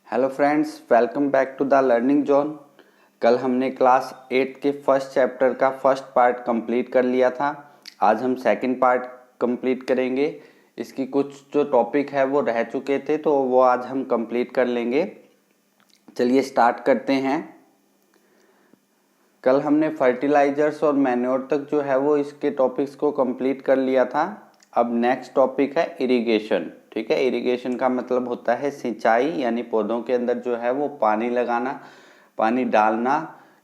Hello friends, welcome back to the learning zone. कल हमने class 8 के फर्स्ट चैप्टर का फर्स्ट पार्ट कंप्लीट कर लिया था। आज हम सेकंड पार्ट कंप्लीट करेंगे। इसकी कुछ जो टॉपिक है वो रह चुके थे, तो वो आज हम कंप्लीट कर लेंगे। चलिए स्टार्ट करते हैं। कल हमने फर्टिलाइजर्स और मैन्योर तक जो है वो इसके टॉपिक्स को कंप्लीट कर लिया था। अब नेक्स्ट टॉपिक है इरिगेशन। ठीक है, इरिगेशन का मतलब होता है सिंचाई, यानी पौधों के अंदर जो है वो पानी लगाना, पानी डालना।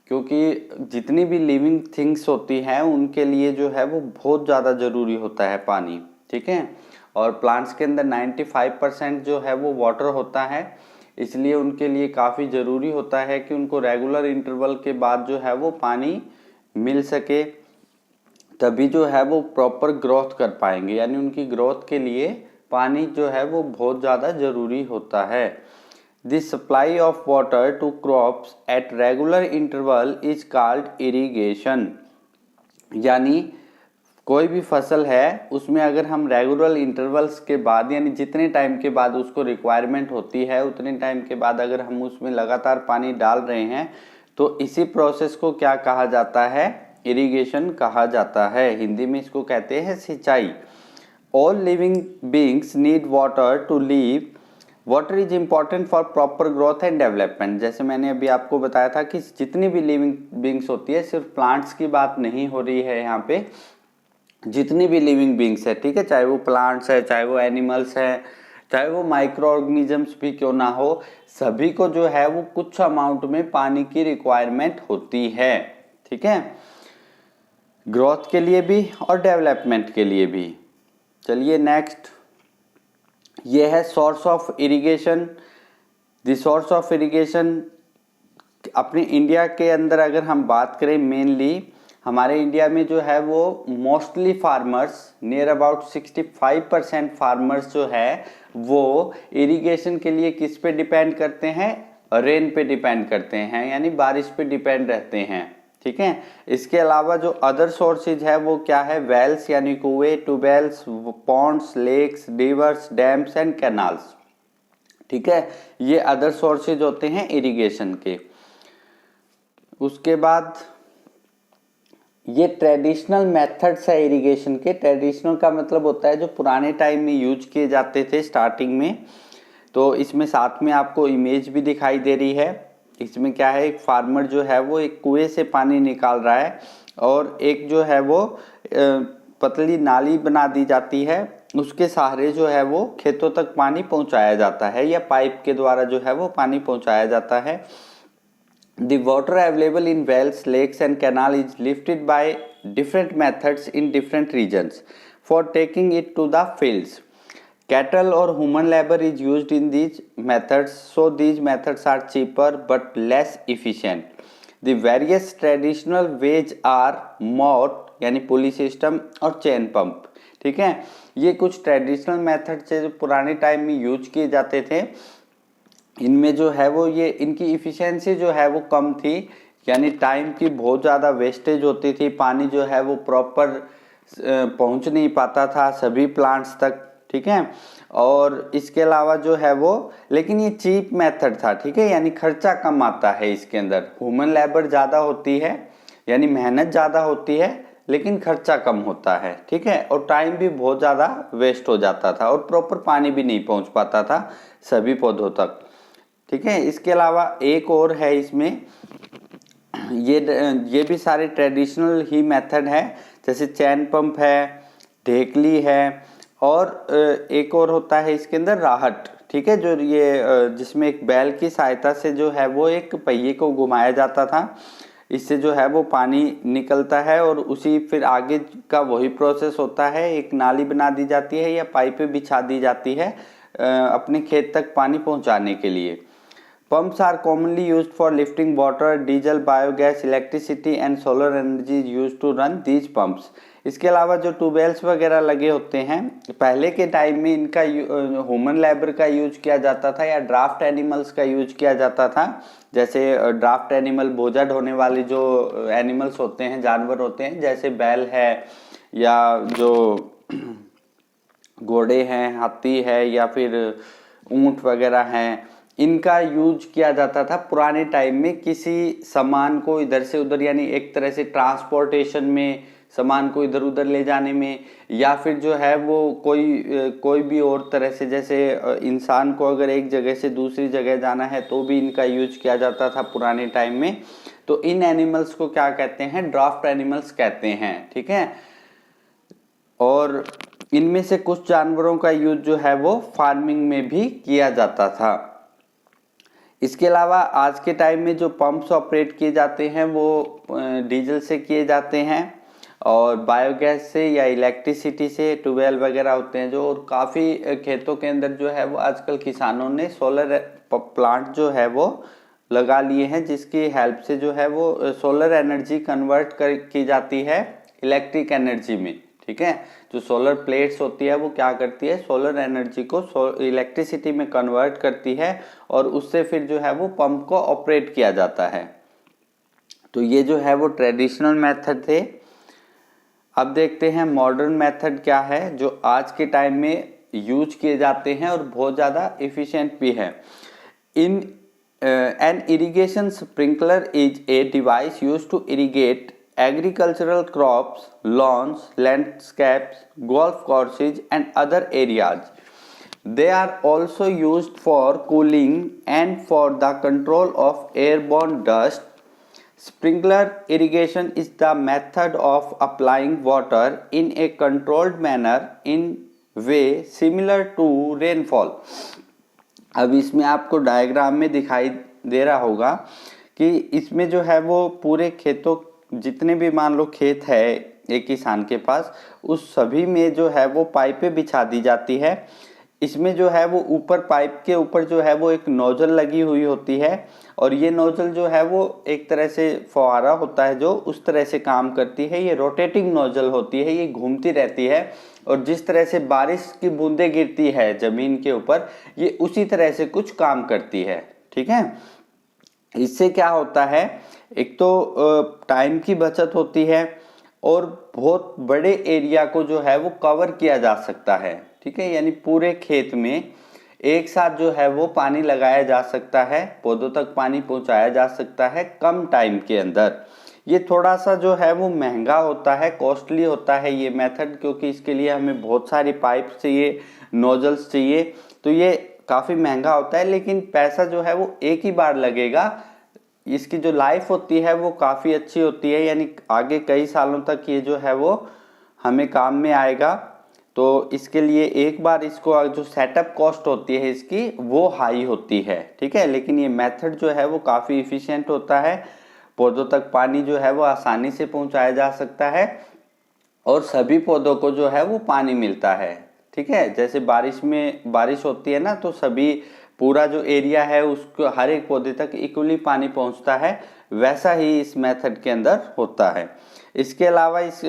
क्योंकि जितनी भी लिविंग थिंग्स होती हैं उनके लिए जो है वो बहुत ज़्यादा ज़रूरी होता है पानी। ठीक है, और प्लांट्स के अंदर 95% जो है वो वाटर होता है, इसलिए उनके लिए काफ़ी ज़रूरी होता है कि उनको रेगुलर इंटरवल के बाद जो है वो पानी मिल सके, तभी जो है वो प्रॉपर ग्रोथ कर पाएंगे। यानी उनकी ग्रोथ के लिए पानी जो है वो बहुत ज़्यादा ज़रूरी होता है। The supply of water to crops at regular interval is called irrigation. यानी कोई भी फसल है उसमें अगर हम रेगुलर इंटरवल्स के बाद, यानी जितने टाइम के बाद उसको रिक्वायरमेंट होती है उतने टाइम के बाद अगर हम उसमें लगातार पानी डाल रहे हैं, तो इसी प्रोसेस को क्या कहा जाता है? इरिगेशन कहा जाता है। हिंदी में इसको कहते हैं सिंचाई। All living beings need water to live. Water is important for proper growth and development. जैसे मैंने अभी आपको बताया था कि जितनी भी लिविंग बींग्स होती है, सिर्फ प्लांट्स की बात नहीं हो रही है यहाँ पे, जितनी भी लिविंग बींग्स है, ठीक है, चाहे वो प्लांट्स है, चाहे वो एनिमल्स है, चाहे वो माइक्रो ऑर्गेनिजम्स भी क्यों ना हो, सभी को जो है वो कुछ अमाउंट में पानी की रिक्वायरमेंट होती है। ठीक है, ग्रोथ के लिए भी और डेवलपमेंट के लिए भी। चलिए नेक्स्ट, ये है source of irrigation. The source of irrigation अपने इंडिया के अंदर अगर हम बात करें, मेनली हमारे इंडिया में जो है वो mostly farmers, near about 65% farmers जो है वो इरिगेशन के लिए किस पे डिपेंड करते हैं? रेन पे डिपेंड करते हैं, यानी बारिश पे डिपेंड रहते हैं। ठीक है, इसके अलावा जो अदर सोर्सेज है वो क्या है? वेल्स यानी कुएं, tubewells, ponds, lakes, rivers, dams and canals. ठीक है, ये अदर सोर्सेज होते हैं इरिगेशन के। उसके बाद ये ट्रेडिशनल मेथड्स है इरिगेशन के। ट्रेडिशनल का मतलब होता है जो पुराने टाइम में यूज किए जाते थे स्टार्टिंग में। तो इसमें साथ में आपको इमेज भी दिखाई दे रही है। इसमें क्या है, एक फार्मर जो है वो एक कुएं से पानी निकाल रहा है और एक जो है वो पतली नाली बना दी जाती है, उसके सहारे जो है वो खेतों तक पानी पहुंचाया जाता है, या पाइप के द्वारा जो है वो पानी पहुंचाया जाता है। The water available in wells, lakes and canal is lifted by different methods in different regions for taking it to the fields. Cattle or human labor is used in these methods, so these methods are cheaper but less efficient. The various traditional ways are moat यानी पुली system और chain pump. ठीक है, ये कुछ traditional method से जो पुराने time में यूज किए जाते थे, इनमें जो है वो ये इनकी इफ़िशियंसी जो है वो कम थी, यानी टाइम की बहुत ज़्यादा वेस्टेज होती थी, पानी जो है वो प्रॉपर पहुंच नहीं पाता था सभी प्लांट्स तक। ठीक है, और इसके अलावा जो है वो, लेकिन ये चीप मेथड था। ठीक है, यानी खर्चा कम आता है इसके अंदर। ह्यूमन लेबर ज़्यादा होती है, यानी मेहनत ज़्यादा होती है, लेकिन खर्चा कम होता है। ठीक है, और टाइम भी बहुत ज़्यादा वेस्ट हो जाता था और प्रॉपर पानी भी नहीं पहुंच पाता था सभी पौधों तक। ठीक है, इसके अलावा एक और है इसमें, ये भी सारे ट्रेडिशनल ही मेथड है, जैसे चैन पंप है, ढेकली है, और एक और होता है इसके अंदर राहट। ठीक है, जो ये जिसमें एक बैल की सहायता से जो है वो एक पहिए को घुमाया जाता था, इससे जो है वो पानी निकलता है और उसी फिर आगे का वही प्रोसेस होता है, एक नाली बना दी जाती है या पाइपें बिछा दी जाती है अपने खेत तक पानी पहुंचाने के लिए। Pumps are commonly used for lifting water. Diesel, biogas, electricity and solar energy is used to run these pumps. इसके अलावा जो ट्यूबवेल्स वगैरह लगे होते हैं, पहले के टाइम में इनका ह्यूमन लेबर का यूज किया जाता था या ड्राफ्ट एनिमल्स का यूज किया जाता था। जैसे ड्राफ्ट एनिमल, बोझा ढोने वाले जो एनिमल्स होते हैं, जानवर होते हैं, जैसे बैल है या जो घोड़े हैं, हाथी है या फिर ऊंट वगैरह हैं, इनका यूज किया जाता था पुराने टाइम में किसी सामान को इधर से उधर, यानी एक तरह से ट्रांसपोर्टेशन में, सामान को इधर उधर ले जाने में, या फिर जो है वो कोई भी और तरह से, जैसे इंसान को अगर एक जगह से दूसरी जगह जाना है तो भी इनका यूज किया जाता था पुराने टाइम में। तो इन एनिमल्स को क्या कहते हैं? ड्राफ्ट एनिमल्स कहते हैं, ठीक है। और इनमें से कुछ जानवरों का यूज जो है वो फार्मिंग में भी किया जाता था। इसके अलावा आज के टाइम में जो पंप्स ऑपरेट किए जाते हैं वो डीजल से किए जाते हैं, और बायोगैस से या इलेक्ट्रिसिटी से, ट्यूबवेल वगैरह होते हैं जो। और काफ़ी खेतों के अंदर जो है वो आजकल किसानों ने सोलर प्लांट जो है वो लगा लिए हैं, जिसकी हेल्प से जो है वो सोलर एनर्जी कन्वर्ट की जाती है इलेक्ट्रिक एनर्जी में, ठीक है। जो सोलर प्लेट्स होती है वो क्या करती है? सोलर एनर्जी को इलेक्ट्रिसिटी में कन्वर्ट करती है, और उससे फिर जो है वो पंप को ऑपरेट किया जाता है। तो ये जो है वो ट्रेडिशनल मेथड थे। अब देखते हैं मॉडर्न मेथड क्या है जो आज के टाइम में यूज किए जाते हैं और बहुत ज़्यादा एफिशिएंट भी है। In an irrigation sprinkler is a device used to irrigate agricultural crops, lawns, landscapes, golf courses and other areas. They are also used for cooling and for the control of airborne dust. Sprinkler irrigation is the method of applying water in a controlled manner in way similar to rainfall. अब इसमें आपको diagram में दिखाई दे रहा होगा कि इसमें जो है वो पूरे खेतों, जितने भी मान लो खेत है एक किसान के पास, उस सभी में जो है वो पाइपें बिछा दी जाती है। इसमें जो है वो ऊपर पाइप के ऊपर जो है वो एक नोजल लगी हुई होती है, और ये नोजल जो है वो एक तरह से फुहारा होता है जो उस तरह से काम करती है। ये रोटेटिंग नोजल होती है, ये घूमती रहती है, और जिस तरह से बारिश की बूंदें गिरती है जमीन के ऊपर, ये उसी तरह से कुछ काम करती है, ठीक है। इससे क्या होता है? एक तो टाइम की बचत होती है, और बहुत बड़े एरिया को जो है वो कवर किया जा सकता है, ठीक है। यानी पूरे खेत में एक साथ जो है वो पानी लगाया जा सकता है, पौधों तक पानी पहुंचाया जा सकता है कम टाइम के अंदर। ये थोड़ा सा जो है वो महंगा होता है, कॉस्टली होता है ये मेथड, क्योंकि इसके लिए हमें बहुत सारी पाइप चाहिए, नोजल्स चाहिए, तो ये काफ़ी महंगा होता है। लेकिन पैसा जो है वो एक ही बार लगेगा, इसकी जो लाइफ होती है वो काफ़ी अच्छी होती है, यानी आगे कई सालों तक ये जो है वो हमें काम में आएगा। तो इसके लिए एक बार इसको जो सेटअप कॉस्ट होती है इसकी वो हाई होती है, ठीक है। लेकिन ये मेथड जो है वो काफ़ी इफ़िशिएंट होता है, पौधों तक पानी जो है वो आसानी से पहुंचाया जा सकता है, और सभी पौधों को जो है वो पानी मिलता है, ठीक है। जैसे बारिश में बारिश होती है ना, तो सभी पूरा जो एरिया है उसको हर एक पौधे तक इक्वली पानी पहुंचता है, वैसा ही इस मेथड के अंदर होता है। इसके अलावा इस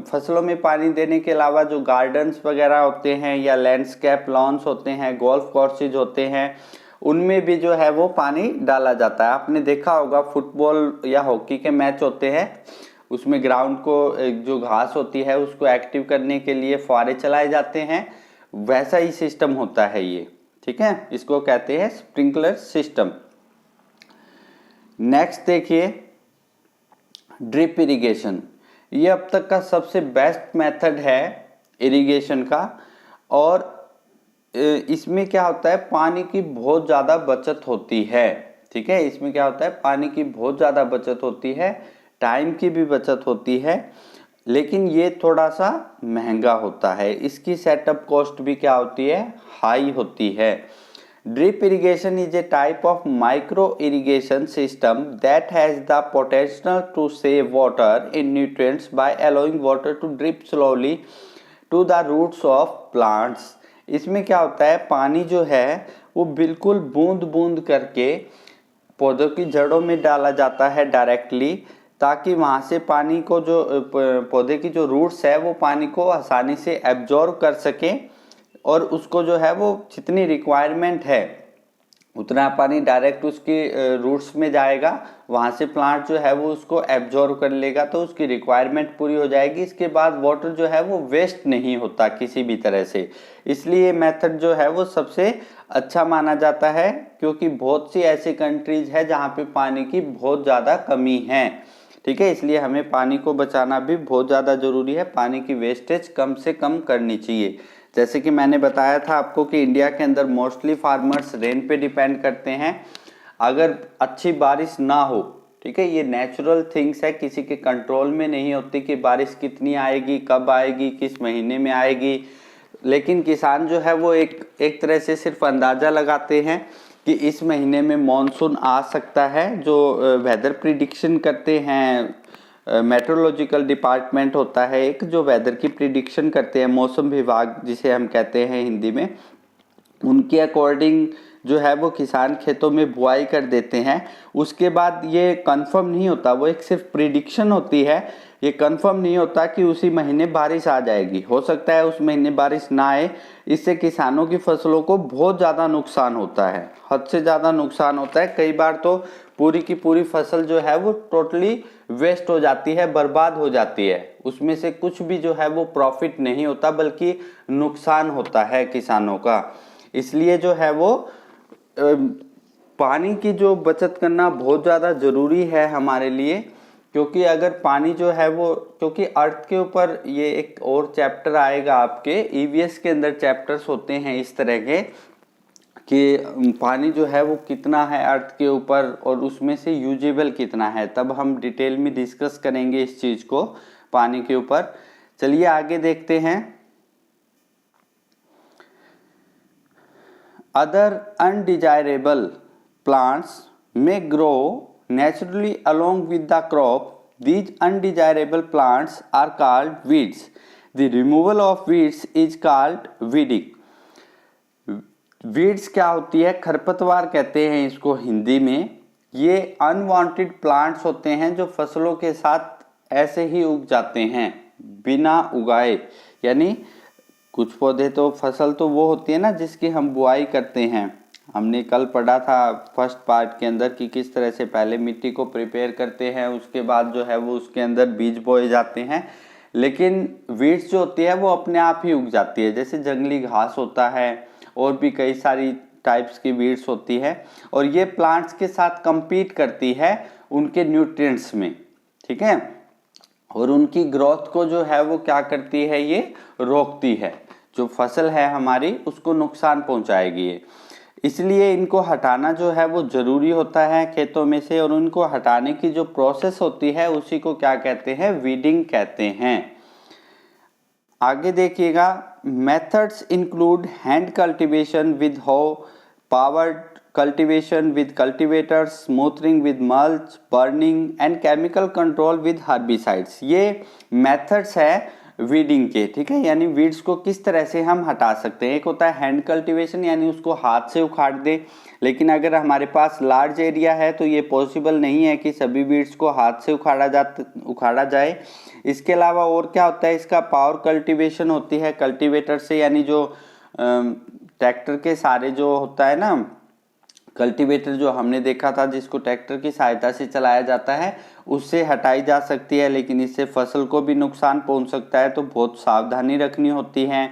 फसलों में पानी देने के अलावा जो गार्डन्स वगैरह होते हैं, या लैंडस्केप लॉन्स होते हैं, गोल्फ कोर्सेज होते हैं, उनमें भी जो है वो पानी डाला जाता है। आपने देखा होगा फुटबॉल या हॉकी के मैच होते हैं, उसमें ग्राउंड को जो घास होती है उसको एक्टिव करने के लिए फुहारे चलाए जाते हैं, वैसा ही सिस्टम होता है ये, ठीक है। इसको कहते हैं स्प्रिंकलर सिस्टम। नेक्स्ट देखिए ड्रिप इरिगेशन। ये अब तक का सबसे बेस्ट मेथड है इरिगेशन का, और इसमें क्या होता है? पानी की बहुत ज़्यादा बचत होती है, ठीक है। इसमें क्या होता है? पानी की बहुत ज़्यादा बचत होती है, टाइम की भी बचत होती है, लेकिन ये थोड़ा सा महंगा होता है। इसकी सेटअप कॉस्ट भी क्या होती है? हाई होती है। Drip irrigation is a type of micro irrigation system that has the potential to save water and nutrients by allowing water to drip slowly to the roots of plants. इसमें क्या होता है? पानी जो है वो बिल्कुल बूंद बूंद करके पौधों की जड़ों में डाला जाता है डायरेक्टली, ताकि वहाँ से पानी को जो पौधे की जो रूट्स है वो पानी को आसानी से एब्जॉर्ब कर सकें, और उसको जो है वो जितनी रिक्वायरमेंट है उतना पानी डायरेक्ट उसके रूट्स में जाएगा, वहाँ से प्लांट जो है वो उसको एब्जॉर्ब कर लेगा, तो उसकी रिक्वायरमेंट पूरी हो जाएगी। इसके बाद वाटर जो है वो वेस्ट नहीं होता किसी भी तरह से, इसलिए मेथड जो है वो सबसे अच्छा माना जाता है, क्योंकि बहुत सी ऐसी कंट्रीज है जहाँ पे पानी की बहुत ज़्यादा कमी है। ठीक है, इसलिए हमें पानी को बचाना भी बहुत ज़्यादा ज़रूरी है, पानी की वेस्टेज कम से कम करनी चाहिए। जैसे कि मैंने बताया था आपको कि इंडिया के अंदर मोस्टली फार्मर्स रेन पे डिपेंड करते हैं। अगर अच्छी बारिश ना हो, ठीक है, ये नेचुरल थिंग्स है, किसी के कंट्रोल में नहीं होती कि बारिश कितनी आएगी, कब आएगी, किस महीने में आएगी, लेकिन किसान जो है वो एक तरह से सिर्फ अंदाज़ा लगाते हैं कि इस महीने में मॉनसून आ सकता है। जो वेदर प्रिडिक्शन करते हैं, मेट्रोलॉजिकल डिपार्टमेंट होता है एक, जो वेदर की प्रिडिक्शन करते हैं, मौसम विभाग जिसे हम कहते हैं हिंदी में, उनके अकॉर्डिंग जो है वो किसान खेतों में बुआई कर देते हैं। उसके बाद ये कंफर्म नहीं होता, वो एक सिर्फ प्रिडिक्शन होती है, ये कंफर्म नहीं होता कि उसी महीने बारिश आ जाएगी, हो सकता है उस महीने बारिश ना आए। इससे किसानों की फसलों को बहुत ज़्यादा नुकसान होता है, हद से ज़्यादा नुकसान होता है। कई बार तो पूरी की पूरी फसल जो है वो टोटली वेस्ट हो जाती है, बर्बाद हो जाती है, उसमें से कुछ भी जो है वो प्रॉफिट नहीं होता, बल्कि नुकसान होता है किसानों का। इसलिए जो है वो पानी की जो बचत करना बहुत ज़्यादा ज़रूरी है हमारे लिए, क्योंकि अगर पानी जो है वो, क्योंकि अर्थ के ऊपर ये एक और चैप्टर आएगा आपके ईवीएस के अंदर, चैप्टर्स होते हैं इस तरह के कि पानी जो है वो कितना है अर्थ के ऊपर और उसमें से यूजेबल कितना है, तब हम डिटेल में डिस्कस करेंगे इस चीज़ को पानी के ऊपर। चलिए आगे देखते हैं। Other undesirable plants may grow naturally along with the crop. These undesirable plants are called weeds. The removal of weeds is called weeding. Weeds क्या होती है? खरपतवार कहते हैं इसको हिंदी में। ये अनवांटेड प्लांट्स होते हैं जो फसलों के साथ ऐसे ही उग जाते हैं बिना उगाए, यानी कुछ पौधे तो, फसल तो वो होती है ना जिसकी हम बुआई करते हैं। हमने कल पढ़ा था फर्स्ट पार्ट के अंदर कि किस तरह से पहले मिट्टी को प्रिपेयर करते हैं, उसके बाद जो है वो उसके अंदर बीज बोए जाते हैं। लेकिन वीड्स जो होती है वो अपने आप ही उग जाती है, जैसे जंगली घास होता है और भी कई सारी टाइप्स की वीड्स होती है, और ये प्लांट्स के साथ compete करती है उनके न्यूट्रिएंट्स में, ठीक है, और उनकी ग्रोथ को जो है वो क्या करती है, ये रोकती है, जो फसल है हमारी उसको नुकसान पहुंचाएगी ये। इसलिए इनको हटाना जो है वो ज़रूरी होता है खेतों में से, और उनको हटाने की जो प्रोसेस होती है उसी को क्या कहते हैं, वीडिंग कहते हैं। आगे देखिएगा, methods include hand cultivation with हो, powered cultivation with cultivators, smoothing with mulch, burning and chemical control with herbicides। ये methods है वीडिंग के, ठीक है, यानी वीड्स को किस तरह से हम हटा सकते हैं। एक होता है हैंड कल्टीवेशन, यानी उसको हाथ से उखाड़ दे, लेकिन अगर हमारे पास लार्ज एरिया है तो ये पॉसिबल नहीं है कि सभी वीड्स को हाथ से उखाड़ा जाए। इसके अलावा और क्या होता है, इसका पावर कल्टीवेशन होती है कल्टीवेटर से, यानी जो ट्रैक्टर के सारे जो होता है ना कल्टीवेटर, जो हमने देखा था जिसको ट्रैक्टर की सहायता से चलाया जाता है, उससे हटाई जा सकती है, लेकिन इससे फसल को भी नुकसान पहुंच सकता है, तो बहुत सावधानी रखनी होती है।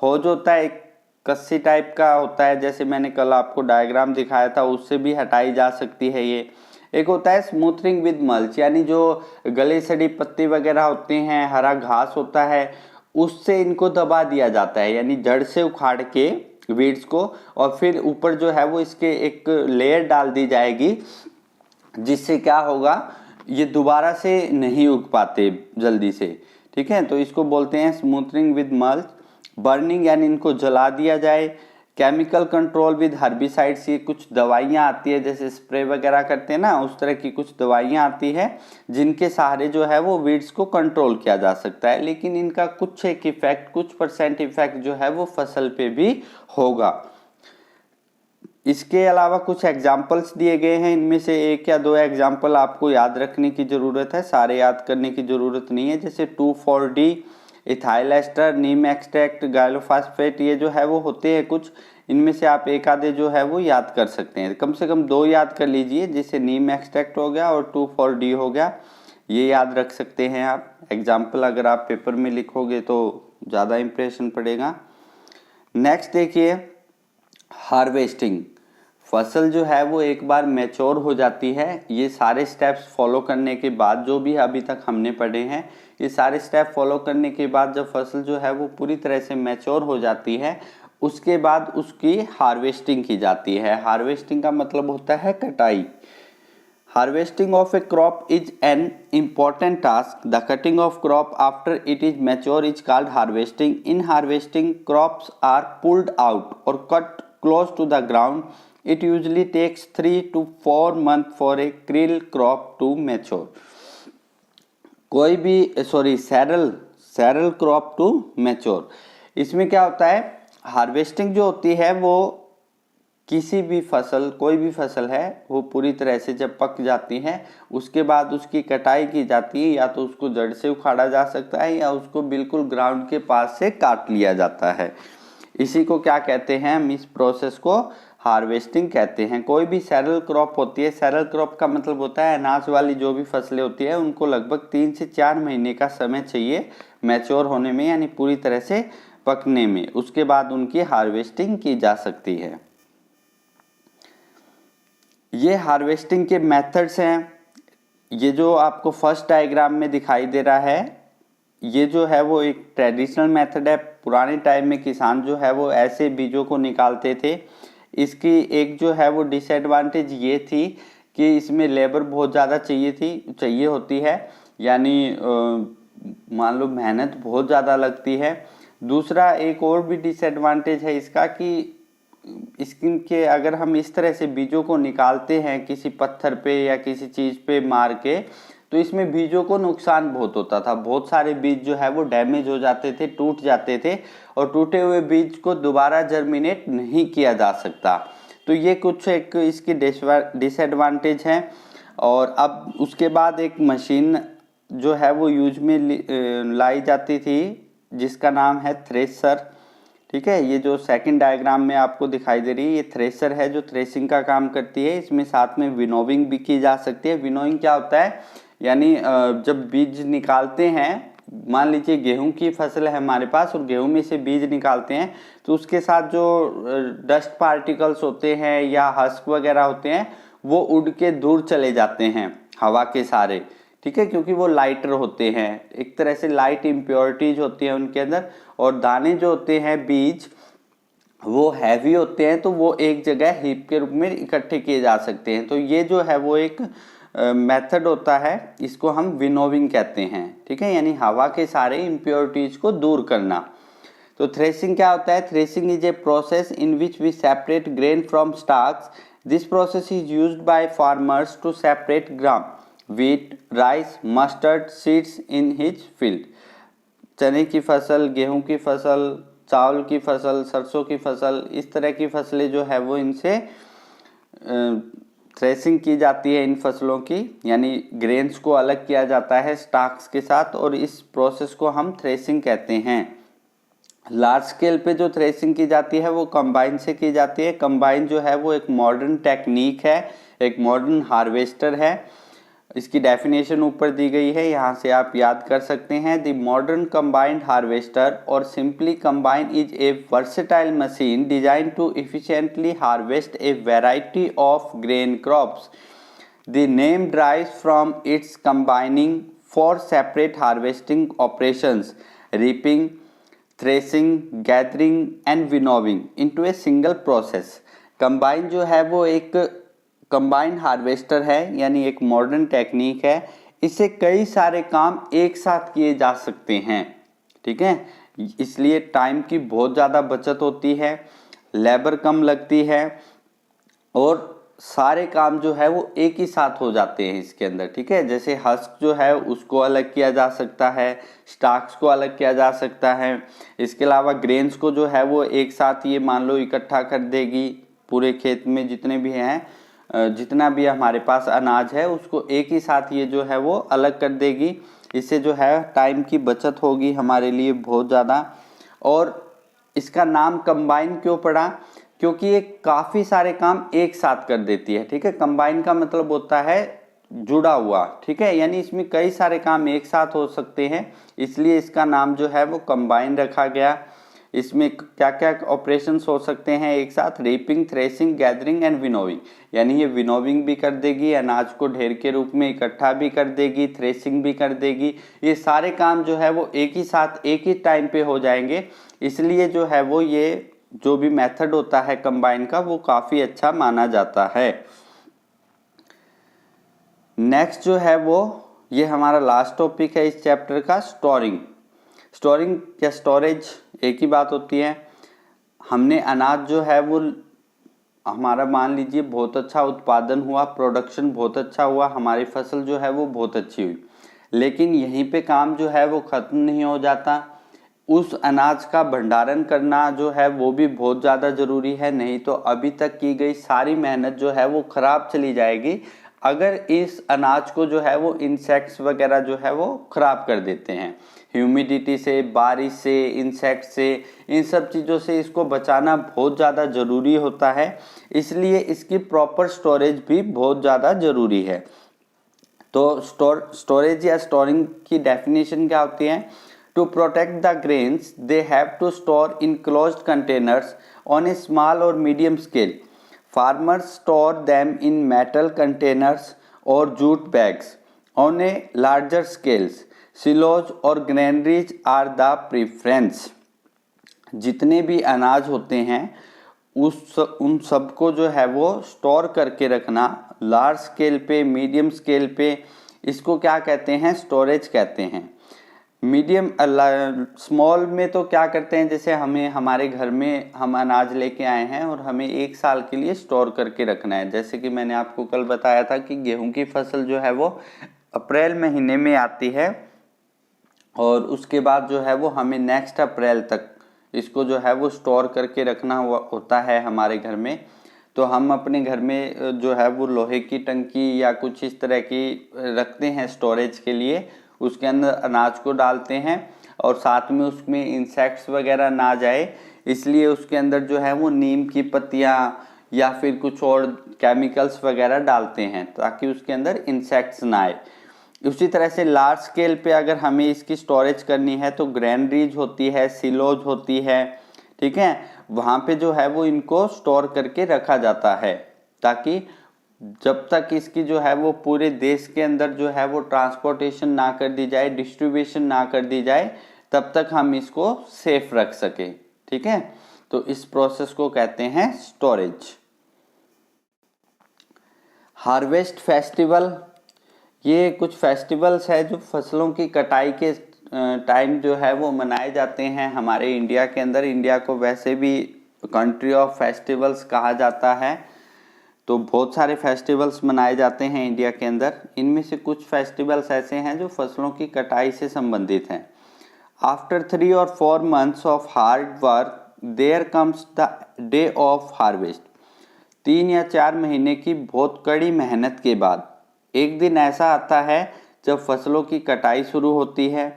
होज होता है एक कस्सी टाइप का होता है, जैसे मैंने कल आपको डायग्राम दिखाया था, उससे भी हटाई जा सकती है ये। एक होता है स्मूथनिंग विद मल्च, यानी जो गले सड़ी पत्ती वगैरह होते हैं, हरा घास होता है, उससे इनको दबा दिया जाता है, यानी जड़ से उखाड़ के वीड्स को, और फिर ऊपर जो है वो इसके एक लेयर डाल दी जाएगी, जिससे क्या होगा, ये दोबारा से नहीं उग पाते जल्दी से, ठीक है। तो इसको बोलते हैं स्मूथनिंग विद मल्च। बर्निंग, यानी इनको जला दिया जाए। केमिकल कंट्रोल विद हर्बिसाइड्स, ये कुछ दवाइयाँ आती है, जैसे स्प्रे वगैरह करते हैं ना, उस तरह की कुछ दवाइयाँ आती है जिनके सहारे जो है वो वीड्स को कंट्रोल किया जा सकता है, लेकिन इनका कुछ एक इफेक्ट, कुछ % इफेक्ट जो है वो फसल पे भी होगा। इसके अलावा कुछ एग्जाम्पल्स दिए गए हैं, इनमें से 1 या 2 एग्जाम्पल आपको याद रखने की ज़रूरत है, सारे याद करने की ज़रूरत नहीं है। जैसे 2,4-D इथाइल एस्टर, नीम एक्सट्रैक्ट, गायलोफॉस्फेट, ये जो है वो होते हैं कुछ। इनमें से आप एक आधे जो है वो याद कर सकते हैं, कम से कम 2 याद कर लीजिए, जैसे नीम एक्सट्रैक्ट हो गया और 2,4-D हो गया, ये याद रख सकते हैं आप। एग्जाम्पल अगर आप पेपर में लिखोगे तो ज़्यादा इम्प्रेशन पड़ेगा। नेक्स्ट देखिए, हार्वेस्टिंग। फसल जो है वो एक बार मैच्योर हो जाती है, ये सारे स्टेप्स फॉलो करने के बाद, जो भी अभी तक हमने पढ़े हैं ये सारे स्टेप फॉलो करने के बाद जब फसल जो है वो पूरी तरह से मैच्योर हो जाती है, उसके बाद उसकी हार्वेस्टिंग की जाती है। हार्वेस्टिंग का मतलब होता है कटाई। Harvesting of a crop is an important task. The cutting of crop after it is mature is called harvesting. In harvesting, crops are pulled out or cut close to the ground. It usually takes 3 to 4 months for a krill crop to mature. कोई भी cereal crop to mature. इसमें क्या होता है, harvesting जो होती है वो किसी भी फसल, कोई भी फसल है वो पूरी तरह से जब पक जाती है उसके बाद उसकी कटाई की जाती है, या तो उसको जड़ से उखाड़ा जा सकता है या उसको बिल्कुल ग्राउंड के पास से काट लिया जाता है। इसी को क्या कहते हैं, हम इस प्रोसेस को हार्वेस्टिंग कहते हैं। कोई भी सैरल क्रॉप होती है, सैरल क्रॉप का मतलब होता है अनाज वाली जो भी फसलें होती है उनको लगभग 3 से 4 महीने का समय चाहिए मैच्योर होने में, यानी पूरी तरह से पकने में। उसके बाद उनकी हार्वेस्टिंग की जा सकती है। ये हार्वेस्टिंग के मेथड्स हैं। ये जो आपको फर्स्ट डायग्राम में दिखाई दे रहा है, ये जो है वो एक ट्रेडिशनल मेथड है। पुराने टाइम में किसान जो है वो ऐसे बीजों को निकालते थे। इसकी एक जो है वो डिसएडवांटेज ये थी कि इसमें लेबर बहुत ज़्यादा चाहिए होती है, यानी मान लो मेहनत बहुत ज़्यादा लगती है। दूसरा एक और भी डिसएडवांटेज है इसका कि इसके अगर हम इस तरह से बीजों को निकालते हैं किसी पत्थर पे या किसी चीज़ पे मार के, तो इसमें बीजों को नुकसान बहुत होता था। बहुत सारे बीज जो है वो डैमेज हो जाते थे, टूट जाते थे, और टूटे हुए बीज को दोबारा जर्मिनेट नहीं किया जा सकता। तो ये कुछ एक इसकी डिसएडवांटेज है। और अब उसके बाद एक मशीन जो है वो यूज में लाई जाती थी जिसका नाम है थ्रेसर। ठीक है, ये जो सेकंड डायग्राम में आपको दिखाई दे रही है ये थ्रेसर है जो थ्रेसिंग का काम करती है। इसमें साथ में विनोविंग भी की जा सकती है। विनोइंग क्या होता है, यानी जब बीज निकालते हैं, मान लीजिए गेहूं की फसल है हमारे पास और गेहूं में से बीज निकालते हैं, तो उसके साथ जो डस्ट पार्टिकल्स होते हैं या हस्क वगैरह होते हैं वो उड़ के दूर चले जाते हैं हवा के सारे। ठीक है, क्योंकि वो लाइटर होते हैं, एक तरह से लाइट इम्प्योरिटीज होती है उनके अंदर। और दाने जो होते हैं बीज वो हैवी होते हैं, तो वो एक जगह हीप के रूप में इकट्ठे किए जा सकते हैं। तो ये जो है वो एक मेथड होता है, इसको हम विनोविंग कहते हैं। ठीक है, यानी हवा के सारे इम्प्योरिटीज को दूर करना। तो थ्रेसिंग क्या होता है, threshing is a process in which we separate grain from starch. This process is used by farmers to separate gram wheat, rice, mustard seeds in his field. चने की फसल, गेहूं की फसल, चावल की फसल, सरसों की फसल, इस तरह की फसलें जो है वो इनसे थ्रेसिंग की जाती है इन फसलों की, यानी ग्रेन्स को अलग किया जाता है स्टार्च के साथ, और इस प्रोसेस को हम थ्रेसिंग कहते हैं। लार्ज स्केल पे जो थ्रेसिंग की जाती है वो कंबाइन से की जाती है। कंबाइन जो है वो एक मॉडर्न टेक्निक है, एक मॉडर्न हार्वेस्टर है। इसकी डेफिनेशन ऊपर दी गई है, यहाँ से आप याद कर सकते हैं। द मॉडर्न कंबाइंड हार्वेस्टर और simply combine is a versatile machine design to efficiently harvest a variety of grain crops. The name derives from its combining 4 separate harvesting operations: reaping, threshing, gathering and winnowing into a single process। Combine जो है वो एक combined harvester है, यानी एक modern technique है। इससे कई सारे काम एक साथ किए जा सकते हैं। ठीक है, इसलिए टाइम की बहुत ज़्यादा बचत होती है, लेबर कम लगती है, और सारे काम जो है वो एक ही साथ हो जाते हैं इसके अंदर। ठीक है, जैसे हस्क जो है उसको अलग किया जा सकता है, स्टार्च को अलग किया जा सकता है। इसके अलावा ग्रेन्स को जो है वो एक साथ ये मान लो इकट्ठा कर देगी, पूरे खेत में जितने भी हैं, जितना भी हमारे पास अनाज है उसको एक ही साथ ये जो है वो अलग कर देगी। इससे जो है टाइम की बचत होगी हमारे लिए बहुत ज़्यादा। और इसका नाम कंबाइन क्यों पड़ा, क्योंकि ये काफ़ी सारे काम एक साथ कर देती है। ठीक है, कंबाइन का मतलब होता है जुड़ा हुआ। ठीक है, यानी इसमें कई सारे काम एक साथ हो सकते हैं, इसलिए इसका नाम जो है वो कंबाइन रखा गया। इसमें क्या क्या ऑपरेशंस हो सकते हैं एक साथ, reaping, threshing, gathering and winnowing. यानी ये विनोविंग भी कर देगी, अनाज को ढेर के रूप में इकट्ठा भी कर देगी, थ्रेसिंग भी कर देगी। ये सारे काम जो है वो एक ही साथ एक ही टाइम पे हो जाएंगे, इसलिए जो है वो ये जो भी मेथड होता है कंबाइन का वो काफ़ी अच्छा माना जाता है। नेक्स्ट जो है वो ये हमारा लास्ट टॉपिक है इस चैप्टर का, स्टोरिंग। स्टोरिंग या स्टोरेज एक ही बात होती है। हमने अनाज जो है वो हमारा मान लीजिए बहुत अच्छा उत्पादन हुआ, प्रोडक्शन बहुत अच्छा हुआ, हमारी फसल जो है वो बहुत अच्छी हुई, लेकिन यहीं पे काम जो है वो ख़त्म नहीं हो जाता। उस अनाज का भंडारण करना जो है वो भी बहुत ज़्यादा ज़रूरी है, नहीं तो अभी तक की गई सारी मेहनत जो है वो ख़राब चली जाएगी अगर इस अनाज को जो है वो इंसेक्ट्स वगैरह जो है वो ख़राब कर देते हैं। ह्यूमिडिटी से, बारिश से, इंसेक्ट से, इन सब चीज़ों से इसको बचाना बहुत ज़्यादा ज़रूरी होता है, इसलिए इसकी प्रॉपर स्टोरेज भी बहुत ज़्यादा ज़रूरी है। तो स्टोरेज या स्टोरिंग की डेफिनेशन क्या होती है? To protect the grains they have to store in closed containers on a small और medium scale. Farmers store them in metal containers or jute bags. On a larger scales, silos or granaries are the preference. जितने भी अनाज होते हैं उन सबको जो है वो स्टोर करके रखना लार्ज स्केल पे, मीडियम स्केल पे, इसको क्या कहते हैं? स्टोरेज कहते हैं। मीडियम स्मॉल में तो क्या करते हैं, जैसे हमें हमारे घर में हम अनाज लेके आए हैं और हमें 1 साल के लिए स्टोर करके रखना है। जैसे कि मैंने आपको कल बताया था कि गेहूं की फसल जो है वो अप्रैल महीने में आती है और उसके बाद जो है वो हमें नेक्स्ट अप्रैल तक इसको जो है वो स्टोर करके रखना होता है हमारे घर में। तो हम अपने घर में जो है वो लोहे की टंकी या कुछ इस तरह की रखते हैं स्टोरेज के लिए, उसके अंदर अनाज को डालते हैं और साथ में उसमें इंसेक्ट्स वगैरह ना जाए, इसलिए उसके अंदर जो है वो नीम की पत्तियाँ या फिर कुछ और केमिकल्स वगैरह डालते हैं ताकि उसके अंदर इंसेक्ट्स ना आए। उसी तरह से लार्ज स्केल पे अगर हमें इसकी स्टोरेज करनी है तो ग्रैनरीज होती है, सिलोज होती है, ठीक है, वहाँ पे जो है वो इनको स्टोर करके रखा जाता है ताकि जब तक इसकी जो है वो पूरे देश के अंदर जो है वो ट्रांसपोर्टेशन ना कर दी जाए, डिस्ट्रीब्यूशन ना कर दी जाए, तब तक हम इसको सेफ रख सके। ठीक है, तो इस प्रोसेस को कहते हैं स्टोरेज। हार्वेस्ट फेस्टिवल, ये कुछ फेस्टिवल्स है जो फसलों की कटाई के टाइम जो है वो मनाए जाते हैं हमारे इंडिया के अंदर। इंडिया को वैसे भी कंट्री ऑफ फेस्टिवल्स कहा जाता है, तो बहुत सारे फेस्टिवल्स मनाए जाते हैं इंडिया के अंदर। इनमें से कुछ फेस्टिवल्स ऐसे हैं जो फसलों की कटाई से संबंधित हैं। आफ्टर 3 और 4 months of hard work there comes the day of harvest. 3 या 4 महीने की बहुत कड़ी मेहनत के बाद एक दिन ऐसा आता है जब फसलों की कटाई शुरू होती है।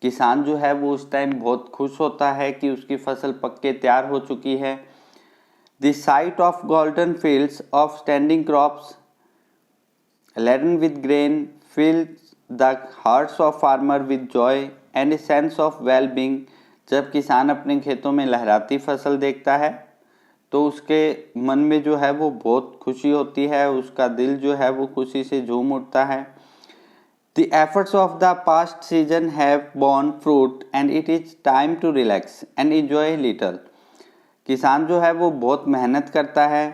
किसान जो है वो उस टाइम बहुत खुश होता है कि उसकी फसल पक के तैयार हो चुकी है। The sight of golden fields of standing crops laden with grain fills the hearts of farmer with joy and a sense of well-being। जब किसान अपने खेतों में लहराती फसल देखता है तो उसके मन में जो है वो बहुत खुशी होती है, उसका दिल जो है वो खुशी से झूम उठता है। The efforts of the past season have borne fruit and it is time to relax and enjoy a little। किसान जो है वो बहुत मेहनत करता है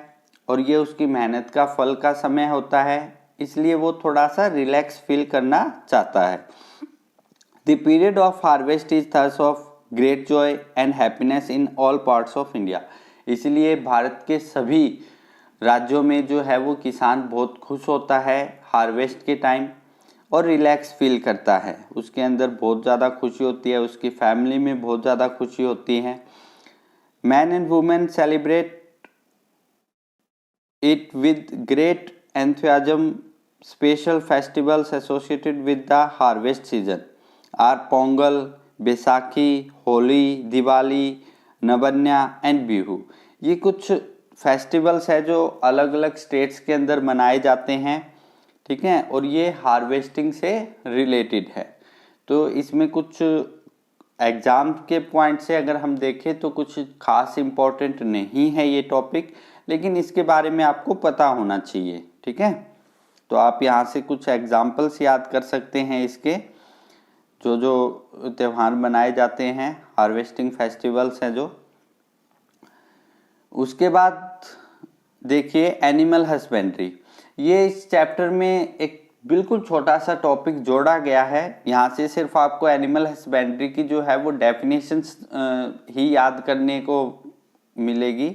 और ये उसकी मेहनत का फल का समय होता है, इसलिए वो थोड़ा सा रिलैक्स फील करना चाहता है। The period of harvest is thus of great joy and happiness in all parts of India. इसलिए भारत के सभी राज्यों में जो है वो किसान बहुत खुश होता है हार्वेस्ट के टाइम और रिलैक्स फील करता है, उसके अंदर बहुत ज़्यादा खुशी होती है, उसकी फैमिली में बहुत ज़्यादा खुशी होती है। Men and women celebrate it with great enthusiasm special festivals associated with the harvest season are Pongal, Baisakhi, Holi, Diwali, Navanna and Bihu. ये कुछ फेस्टिवल्स है जो अलग अलग स्टेट्स के अंदर मनाए जाते हैं, ठीक है, और ये हार्वेस्टिंग से रिलेटेड है। तो इसमें कुछ एग्ज़ाम के पॉइंट से अगर हम देखें तो कुछ खास इम्पोर्टेंट नहीं है ये टॉपिक, लेकिन इसके बारे में आपको पता होना चाहिए, ठीक है। तो आप यहाँ से कुछ एग्जाम्पल्स याद कर सकते हैं इसके, जो जो त्यौहार मनाए जाते हैं, हार्वेस्टिंग फेस्टिवल्स हैं जो। उसके बाद देखिए एनिमल हस्बेंड्री। ये इस चैप्टर में एक बिल्कुल छोटा सा टॉपिक जोड़ा गया है। यहाँ से सिर्फ आपको एनिमल हस्बेंड्री की जो है वो डेफिनेशंस ही याद करने को मिलेगी,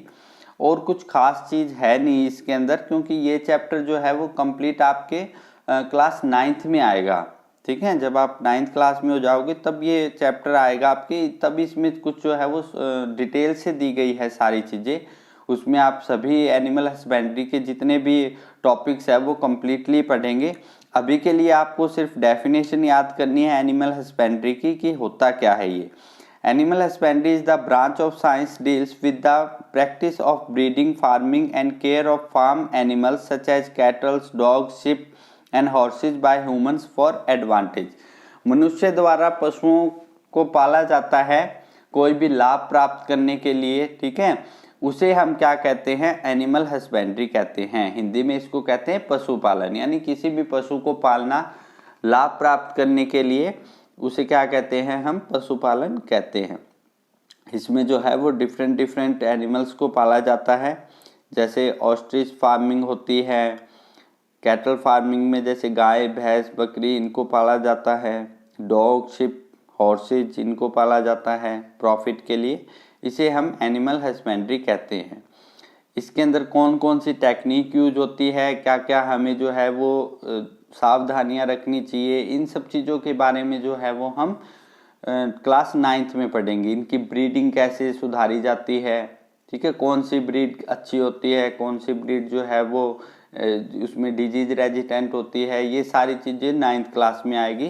और कुछ खास चीज़ है नहीं इसके अंदर, क्योंकि ये चैप्टर जो है वो कंप्लीट आपके क्लास 9th में आएगा, ठीक है। जब आप 9th क्लास में हो जाओगे तब ये चैप्टर आएगा आपकी, तब इसमें कुछ जो है वो डिटेल से दी गई है सारी चीज़ें। उसमें आप सभी एनिमल हस्बेंड्री के जितने भी टॉपिक्स है वो कम्प्लीटली पढ़ेंगे। अभी के लिए आपको सिर्फ डेफिनेशन याद करनी है एनिमल हस्बेंड्री की कि होता क्या है ये। Animal husbandry is the branch of science deals with the practice of breeding, farming and care of farm animals such as cattle, dogs, sheep and horses by humans for advantage। मनुष्य द्वारा पशुओं को पाला जाता है कोई भी लाभ प्राप्त करने के लिए, ठीक है, उसे हम क्या कहते हैं, एनिमल हस्बेंड्री कहते हैं। हिंदी में इसको कहते हैं पशुपालन, यानी किसी भी पशु को पालना लाभ प्राप्त करने के लिए उसे क्या कहते हैं, हम पशुपालन कहते हैं। इसमें जो है वो डिफरेंट एनिमल्स को पाला जाता है, जैसे ऑस्ट्रिच फार्मिंग होती है, कैटल फार्मिंग में जैसे गाय, भैंस, बकरी इनको पाला जाता है, डॉग, शिप, हॉर्सेज इनको पाला जाता है प्रॉफिट के लिए, इसे हम एनिमल हस्बेंड्री कहते हैं। इसके अंदर कौन कौन सी टेक्निक यूज होती है, क्या क्या हमें जो है वो सावधानियां रखनी चाहिए, इन सब चीज़ों के बारे में जो है वो हम क्लास 9th में पढ़ेंगे। इनकी ब्रीडिंग कैसे सुधारी जाती है, ठीक है, कौन सी ब्रीड अच्छी होती है, कौन सी ब्रीड जो है वो उसमें डिजीज रेजिस्टेंट होती है, ये सारी चीज़ें 9th क्लास में आएगी।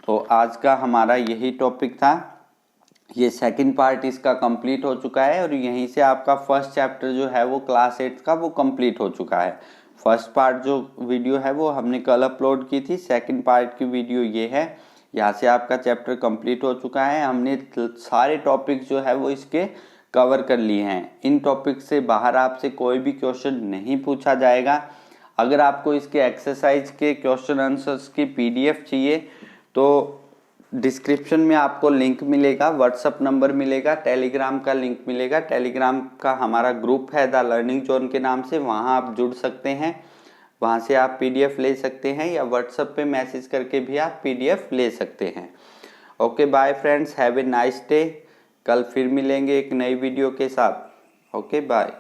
तो आज का हमारा यही टॉपिक था। ये सेकंड पार्ट इसका कंप्लीट हो चुका है, और यहीं से आपका फर्स्ट चैप्टर जो है वो क्लास 8 का वो कंप्लीट हो चुका है। फर्स्ट पार्ट जो वीडियो है वो हमने कल अपलोड की थी, सेकंड पार्ट की वीडियो ये है। यहाँ से आपका चैप्टर कंप्लीट हो चुका है। हमने सारे टॉपिक जो है वो इसके कवर कर लिए हैं। इन टॉपिक से बाहर आपसे कोई भी क्वेश्चन नहीं पूछा जाएगा। अगर आपको इसके एक्सरसाइज के क्वेश्चन आंसर्स की PDF चाहिए तो डिस्क्रिप्शन में आपको लिंक मिलेगा, व्हाट्सअप नंबर मिलेगा, टेलीग्राम का लिंक मिलेगा। टेलीग्राम का हमारा ग्रुप है द लर्निंग जोन के नाम से, वहाँ आप जुड़ सकते हैं, वहाँ से आप PDF ले सकते हैं, या व्हाट्सअप पे मैसेज करके भी आप PDF ले सकते हैं। Okay bye friends, have a nice day. कल फिर मिलेंगे एक नई वीडियो के साथ। Okay bye.